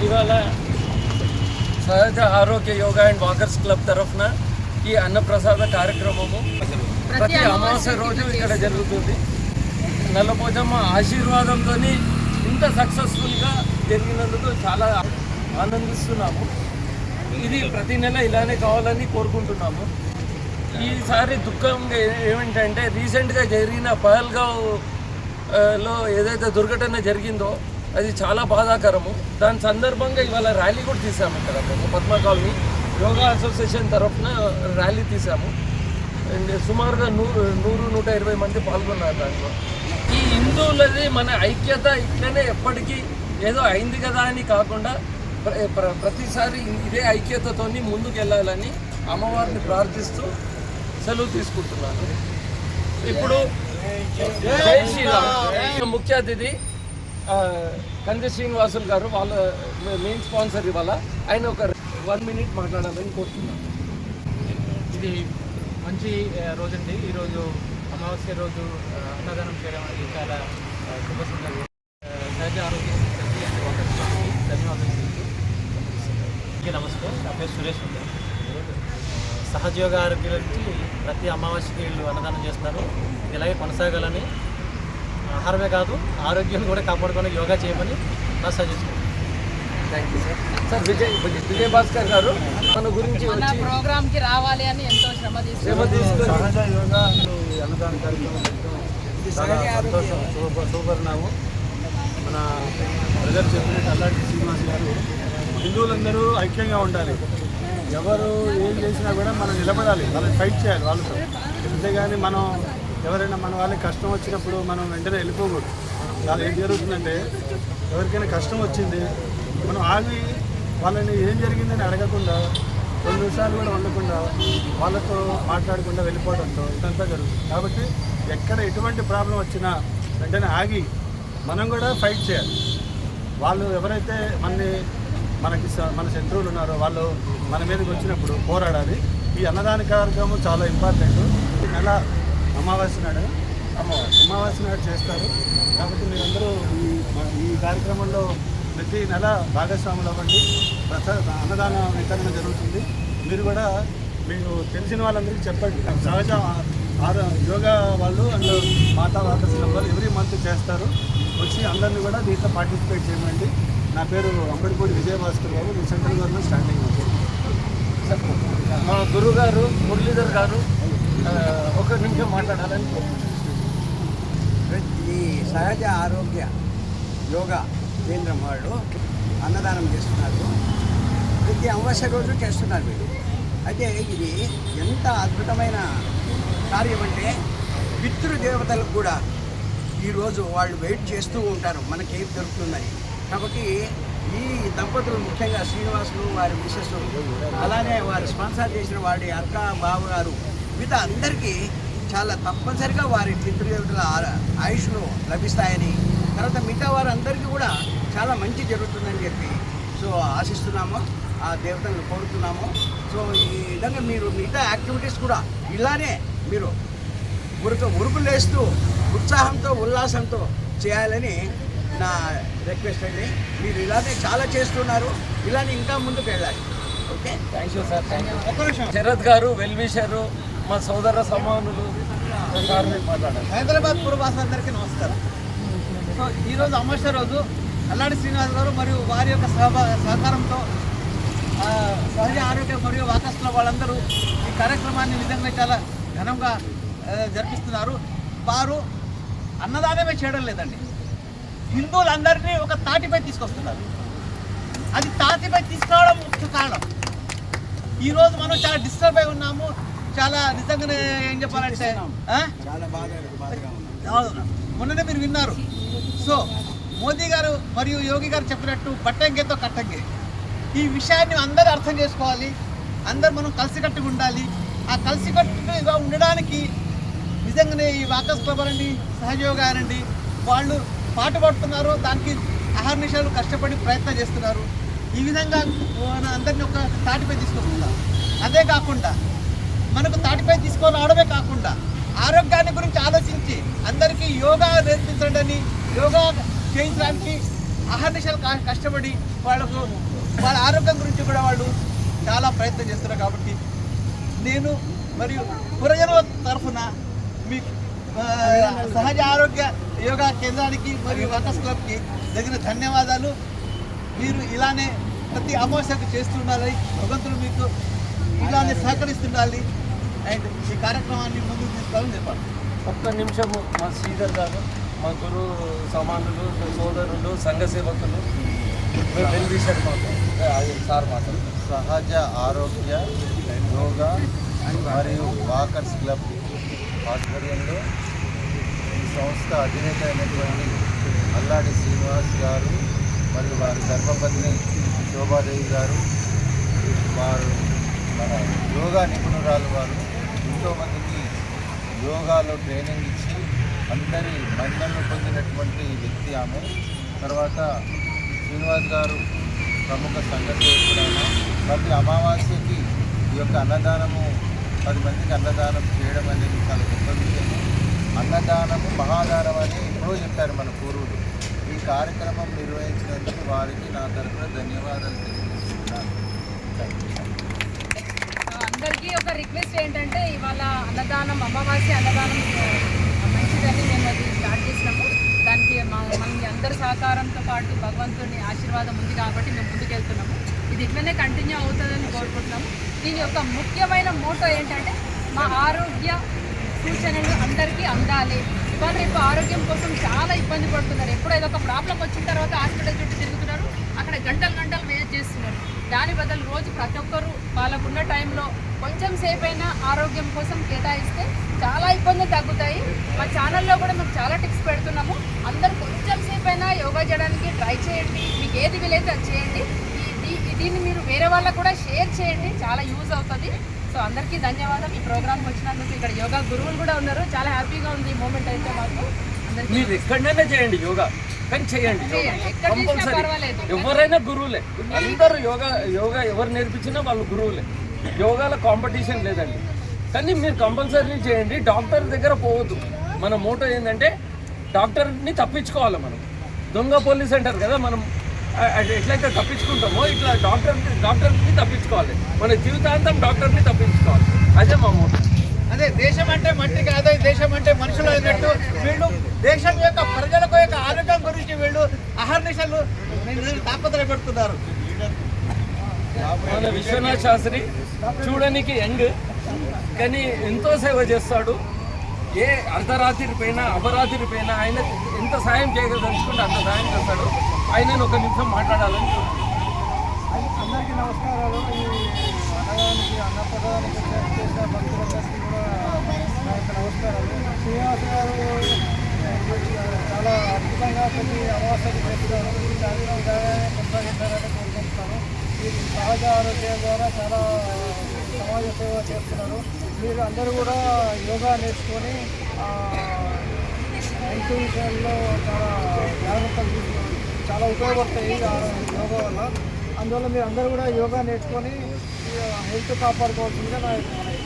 ఇవాళ సహజ ఆరోగ్య యోగా అండ్ వాకర్స్ క్లబ్ తరఫున ఈ అన్నప్రసాద కార్యక్రమము ప్రతి అమావాస్య రోజు ఇక్కడ జరుగుతుంది. నల్లపోచమ్మ ఆశీర్వాదంతో ఇంత సక్సెస్ఫుల్గా జరిగినందుకు చాలా ఆనందిస్తున్నాము. ఇది ప్రతి నెల ఇలానే కావాలని కోరుకుంటున్నాము. ఈసారి దుఃఖంగా ఏమిటంటే రీసెంట్గా జరిగిన పహల్గావ్లో ఏదైతే దుర్ఘటన జరిగిందో అది చాలా బాధాకరము. దాని సందర్భంగా ఇవాళ ర్యాలీ కూడా తీసాము. ఇక్కడ మేము పద్మ కాలనీ యోగా అసోసియేషన్ తరఫున ర్యాలీ తీసాము. అండ్ సుమారుగా 100-120 మంది పాల్గొన్నారు దాంట్లో. ఈ హిందువులది మన ఐక్యత ఇట్లనే ఎప్పటికీ ఏదో అయింది కదా అని కాకుండా ప్రతిసారి ఇదే ఐక్యతతో ముందుకు వెళ్ళాలని అమ్మవారిని ప్రార్థిస్తూ సెలవు తీసుకుంటున్నాను. ఇప్పుడు జై శ్రీరామ్ ముఖ్య అతిథి కంది శ్రీనివాసులు గారు, వాళ్ళ మెయిన్ స్పాన్సర్ ఇవాళ. ఆయన ఒక 1 minute మాట్లాడాలని కోరుతున్నాను. ఇది మంచి రోజండి. ఈరోజు అమావాస్య రోజు అన్నదానం చేయడం అనేది చాలా శుభ సందర్భం. సహజ ఆరోగ్య ధన్యవాదాలు. నమస్తే, నా పేరు సురేష్. సహజయోగ ఆరోగ్యం నుంచి ప్రతి అమావాస్యకి వీళ్ళు అన్నదానం చేస్తారు. ఇలాగే కొనసాగాలని, ఆహారమే కాదు ఆరోగ్యాన్ని కూడా కాపాడుకొని యోగా చేయమని నా suggestion. Thank you sir. Sir Vijay Bhaskar గారు మన గురించి మన ప్రోగ్రామ్కి రావాలి అని ఎంతో శ్రమ తీసుకొని సహజ యోగా అన్నదాన కార్యక్రమం శుభపరిణామం. మన ప్రజలు చెప్పినట్టు అల్లాడి శ్రీనివాస్ గారు, హిందువులందరూ ఐక్యంగా ఉండాలి. ఎవరు ఏం చేసినా కూడా మనం నిలబడాలి, వాళ్ళని ఫైట్ చేయాలి వాళ్ళతో. అంతేగాని మనం ఎవరైనా మన వాళ్ళకి కష్టం వచ్చినప్పుడు మనం వెంటనే వెళ్ళిపోకూడదు. చాలా ఏం జరుగుతుందంటే ఎవరికైనా కష్టం వచ్చింది మనం ఆగి వాళ్ళని ఏం జరిగిందని అడగకుండా 2 నిమిషాలు కూడా ఉండకుండా వాళ్ళతో మాట్లాడకుండా వెళ్ళిపోవడంతో ఇదంతా జరుగుతుంది. కాబట్టి ఎక్కడ ఎటువంటి ప్రాబ్లం వచ్చినా వెంటనే ఆగి మనం కూడా ఫైట్ చేయాలి. వాళ్ళు ఎవరైతే మన శత్రువులు ఉన్నారో వాళ్ళు మన మీదకి వచ్చినప్పుడు పోరాడాలి. ఈ అన్నదాన కార్యక్రమం చాలా ఇంపార్టెంట్. ఈ నెల అమావాస్య నాడు చేస్తారు. కాబట్టి మీరందరూ ఈ కార్యక్రమంలో ప్రతి నెల భాగస్వాములు అవ్వండి. అన్నదాన వితరణ జరుగుతుంది. మీరు కూడా మీకు తెలిసిన వాళ్ళందరికీ చెప్పండి. సహజ యోగా వాళ్ళు అండ్ మాతా వాకర్స్ వాళ్ళు ఎవ్రీ మంత్ చేస్తారు. వచ్చి అందరినీ కూడా దీంట్లో పార్టిసిపేట్ చేయమండి. నా పేరు అంబడిపూడి విజయభాస్కర్ బాబు. నేను సెంట్రల్ గవర్నమెంట్ స్టాండింగ్ మా గురువు గారు మురళీధర్ గారు 1 నిమిషం మాట్లాడాలని ఈ సహజ ఆరోగ్య యోగా కేంద్రం వాళ్ళు అన్నదానం చేస్తున్నారు. ప్రతి అమావాస్య రోజు చేస్తున్నారు వీళ్ళు. అయితే ఇది ఎంత అద్భుతమైన కార్యం అంటే పితృదేవతలకు కూడా ఈరోజు వాళ్ళు వెయిట్ చేస్తూ ఉంటారు మనకేం దొరుకుతుందని. కాబట్టి ఈ దంపతులు ముఖ్యంగా శ్రీనివాసులు వారి మిస్సెస్, అలానే వారు స్పాన్సర్ చేసిన వాడి అక్క బావ గారు, మిగతా అందరికీ చాలా తప్పనిసరిగా వారి పితృదేవతల ఆయుష్ను లభిస్తాయని, తర్వాత మిగతా వారందరికీ కూడా చాలా మంచి జరుగుతుందని చెప్పి ఆశిస్తున్నాము. ఆ దేవతలను కోరుతున్నాము. ఈ విధంగా మీరు మిగతా యాక్టివిటీస్ కూడా ఇలానే మీరు ఉరుకులేస్తూ ఉత్సాహంతో ఉల్లాసంతో చేయాలని నా రిక్వెస్ట్ అండి. మీరు ఇలానే చాలా చేస్తున్నారు, ఇలానే ఇంకా ముందుకు వెళ్ళాలి. Okay, thank you sir. Sharath గారు వెల్విషరు, మా సోదర సమానులు మాట్లాడారు. హైదరాబాద్ పూర్వవాసులందరికీ నమస్కారం. ఈరోజు అమావాస్య రోజు అల్లాడి శ్రీనివాస్ గారు మరియు వారి యొక్క సహకారంతో సహజ ఆరోగ్య మరియు వాకర్స్ క్లబ్ వాళ్ళందరూ ఈ కార్యక్రమాన్ని విధంగా చాలా ఘనంగా జరిపిస్తున్నారు. వారు అన్నదానమే చేయడం లేదండి, హిందువులందరినీ ఒక తాటిపై తీసుకొస్తున్నారు. అది తాటిపై తీసుకురావడం ముఖ్య కారణం. ఈరోజు మనం చాలా డిస్టర్బ్ అయి ఉన్నాము. చాలా నిజంగానే ఏం చెప్పాలంటే మొన్ననే మీరు విన్నారు. మోదీ గారు మరియు యోగి గారు చెప్పినట్టు బట్టంగేతో కట్టంగే. ఈ విషయాన్ని అందరూ అర్థం చేసుకోవాలి. అందరూ మనం కలిసికట్టుగా ఉండాలి. ఆ కలిసికట్టుగా ఉండడానికి నిజంగానే ఈ వాకర్స్ క్లబ్ అనండి, సహజయోగా అనండి, వాళ్ళు పాటుపడుతున్నారు. దానికి అహర్నిశలు కష్టపడి ప్రయత్నం చేస్తున్నారు. ఈ విధంగా అందరినీ ఒక తాటిపై తీసుకొస్తున్నారు. అదే కాకుండా మనకు తాటిపై తీసుకొని రావడమే కాకుండా ఆరోగ్యాన్ని గురించి ఆలోచించి అందరికీ యోగా నేర్పించండి, యోగా చేయించడానికి అహర్నిశలు కష్టపడి వాళ్ళ ఆరోగ్యం గురించి కూడా వాళ్ళు చాలా ప్రయత్నం చేస్తున్నారు. కాబట్టి నేను మరియు పురజనుల తరఫున మీ సహజ ఆరోగ్య యోగా కేంద్రానికి మరియు వర్కర్స్ క్లబ్కి తగిన ధన్యవాదాలు. మీరు ఇలానే ప్రతి అమావాస్యకు చేస్తుండాలి, భగవంతుడు మీకు ఇలానే సహకరిస్తుండాలి అండ్ ఈ కార్యక్రమాన్ని ముందుకు తీసుకోవాలని చెప్పాలి. ఒక్క నిమిషము మా శ్రీధర్ గారు, మా గురు సమానులు, సోదరులు, సంఘ సేవకులు వెల్విషర్ మాకు సార్ మాత్రం సహజ ఆరోగ్య యోగా మరియు వాకర్స్ క్లబ్ ఆధ్వర్యంలో ఈ సంస్థ అధినేత అయినటువంటి అల్లాడి శ్రీనివాస్ గారు మరియు వారి ధర్మపత్ని శోభాదేవి గారు, వారు మన యోగా నిపుణురాలు, వారు ఎంతోమందికి యోగాలో ట్రైనింగ్ ఇచ్చి అందరి మహిళలను పొందినటువంటి వ్యక్తి ఆమె. తర్వాత శ్రీనివాస్ గారు ప్రముఖ సంఘ సేవకుడైన ప్రతి అమావాస్యకి ఈ యొక్క అన్నదానము 10 మందికి అన్నదానం చేయడం అనేది చాలా గొప్ప విషయం. అన్నదానము మహాదానం అని ఎప్పుడో చెప్పారు మన పూర్వులు. ఈ కార్యక్రమం నిర్వహించినందుకు వారికి నా తరఫున ధన్యవాదాలు తెలియజేస్తున్నాను. అందరికీ ఒక రిక్వెస్ట్ ఏంటంటే, ఇవాళ అన్నదానం, అమావాస్య అన్నదానం మంచిదని మేము అది స్టార్ట్ చేసినాము. దానికి మన అందరి సహకారంతో పాటు భగవంతుని ఆశీర్వాదం ఉంది కాబట్టి మేము ముందుకెళ్తున్నాము. ఇది ఇట్లనే కంటిన్యూ అవుతుందని కోరుకుంటున్నాము. దీని యొక్క ముఖ్యమైన మోటో ఏంటంటే, మా ఆరోగ్య సూచనలు అందరికీ అందాలి. ఇవాళ రేపు ఆరోగ్యం కోసం చాలా ఇబ్బంది పడుతున్నారు. ఎప్పుడో ఏదో ఒక ప్రాబ్లం వచ్చిన తర్వాత హాస్పిటల్ చుట్టూ తిరుగుతున్నారు, అక్కడ గంటలు వెయిట్ చేస్తున్నారు. దాని బదులు రోజు ప్రతి ఒక్కరు వాళ్ళకున్న టైంలో కొంచెం సేపు అయినా ఆరోగ్యం కోసం కేటాయిస్తే చాలా ఇబ్బందులు తగ్గుతాయి. మా ఛానల్లో కూడా మేము చాలా టిప్స్ పెడుతున్నాము. అందరూ కొంచెం సేపు అయినా యోగా చేయడానికి ట్రై చేయండి. మీకు ఏది వీలైతే అది చేయండి. దీన్ని మీరు వేరే వాళ్ళకు కూడా షేర్ చేయండి, చాలా యూజ్ అవుతుంది. సో అందరికీ ధన్యవాదం. ఈ ప్రోగ్రామ్కి వచ్చినందుకు. ఇక్కడ యోగా గురువులు కూడా ఉన్నారు, చాలా హ్యాపీగా ఉంది ఈ మూమెంట్ అయితే మాకు. మీరు ఎక్కడైనా చేయండి యోగా, కానీ చేయండి కంపల్సరీ. ఎవరైనా గురువులే, అందరూ యోగా ఎవరు నేర్పించినా వాళ్ళు గురువులే. యోగాలో కాంపిటీషన్ లేదండి, కానీ మీరు కంపల్సరీ చేయండి. డాక్టర్ దగ్గర పోవద్దు. మన మోటో ఏంటంటే డాక్టర్ని తప్పించుకోవాలి. మనం దొంగ పోలీస్ అంటారు కదా, మనం ఎట్లయితే తప్పించుకుంటామో ఇట్లా డాక్టర్ని తప్పించుకోవాలి. మన జీవితాంతం డాక్టర్ని తప్పించుకోవాలి. అదే మా మోటో. అదే దేశం అంటే మట్టి కాదు, దేశం అంటే మనుషులు అన్నట్టు వీళ్ళు దేశం యొక్క ప్రజలకు యొక్క ఆరోగ్యం గురించి వీళ్ళు అహర్నిశలు తాపత్రయపడుతున్నారు. మన విశ్వనాథ్ శాస్త్రి చూడడానికి యంగ్, కానీ ఎంతో సేవ చేస్తాడు. ఏ అర్ధరాత్రి పైన అపరాత్రి పైన ఆయన ఎంత సాయం చేయగలుగుతుంటే అంత సాయం చేస్తాడు. ఆయన ఒక నిమిషం మాట్లాడాలని. అందరికీ నమస్కారాలు. ఈ అన్నప్రదానికి చేసిన భక్తులందరికీ కూడా నా యొక్క నమస్కారాలు. శ్రీనివాస్ గారు చాలా అద్భుతంగా కొన్ని అమావాస్యలు చేస్తున్నారు. ఈ కార్యక్రమం కొనసాగించాలని కోరుకుంటున్నాను. ఈ సహజ ఆరోగ్యం ద్వారా చాలా సమాజ సేవ చేస్తున్నారు. మీరు అందరూ కూడా యోగా నేర్చుకొని హెల్త్ విషయాల్లో చాలా జాగ్రత్తలు తీసుకొని చాలా ఉపయోగపడతాయి యోగా వల్ల. అందువల్ల మీరు అందరూ కూడా యోగా నేర్చుకొని హెల్త్ కాపాడుకోవాల్సిందిగా నా యొక్క మనవి.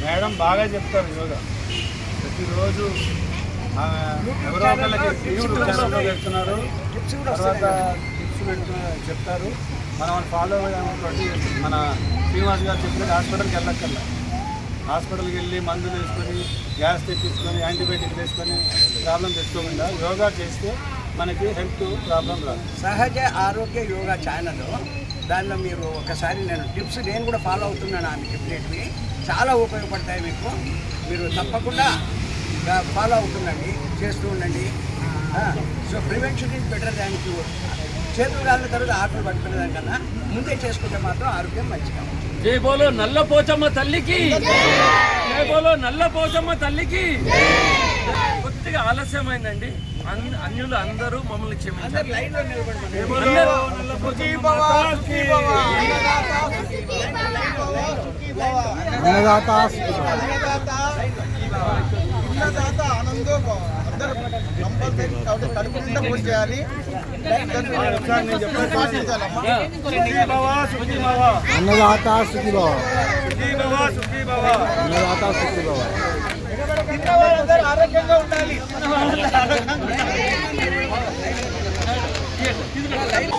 మేడం బాగా చెప్తారు యోగా. ప్రతిరోజు ఎవరో ఒకళ్ళకి ఛానల్లో పెడుతున్నారు, తర్వాత టిప్స్ చెప్తారు. మనం ఫాలో అయ్యేటువంటి మన శ్రీనివాస్ గారు చెప్పినట్టు హాస్పిటల్కి వెళ్ళక్కర్లా. హాస్పిటల్కి వెళ్ళి మందులు వేసుకొని, గ్యాస్ తెప్పించుకొని, యాంటీబయాటిక్ వేసుకొని ప్రాబ్లం తెచ్చుకోకుండా యోగా చేస్తే మనకి హెల్త్ ప్రాబ్లం రాదు. సహజ ఆరోగ్య యోగా ఛానల్, దానిలో మీరు ఒకసారి టిప్స్ నేను కూడా ఫాలో అవుతున్నాను. ఆమె చెప్పినవి చాలా ఉపయోగపడతాయి మీకు. మీరు తప్పకుండా ఫాలో అవుతుండండి, చేస్తూ ఉండండి. So prevention is better than cure. చేతులు కాలిన తర్వాత ఆటలు పట్టుకునే దానికన్నా ముందే చేసుకుంటే మాత్రం ఆరోగ్యం మంచిగా ఉంటుంది. జై బోలో నల్ల పోచమ్మ తల్లికి, జై బోలో నల్ల పోచమ్మ తల్లికి. కొద్దిగా ఆలస్యమైందండి, అన్యులు అందరూ మమ్మల్ని క్షమించారు. కడుపు నిండా పూజ చేయాలి. అన్నదాత సుఖీ భవ, అన్నదాత సుఖీ భవ. వాళ్ళందరూ ఆరోగ్యంగా ఉండాలి. లైన్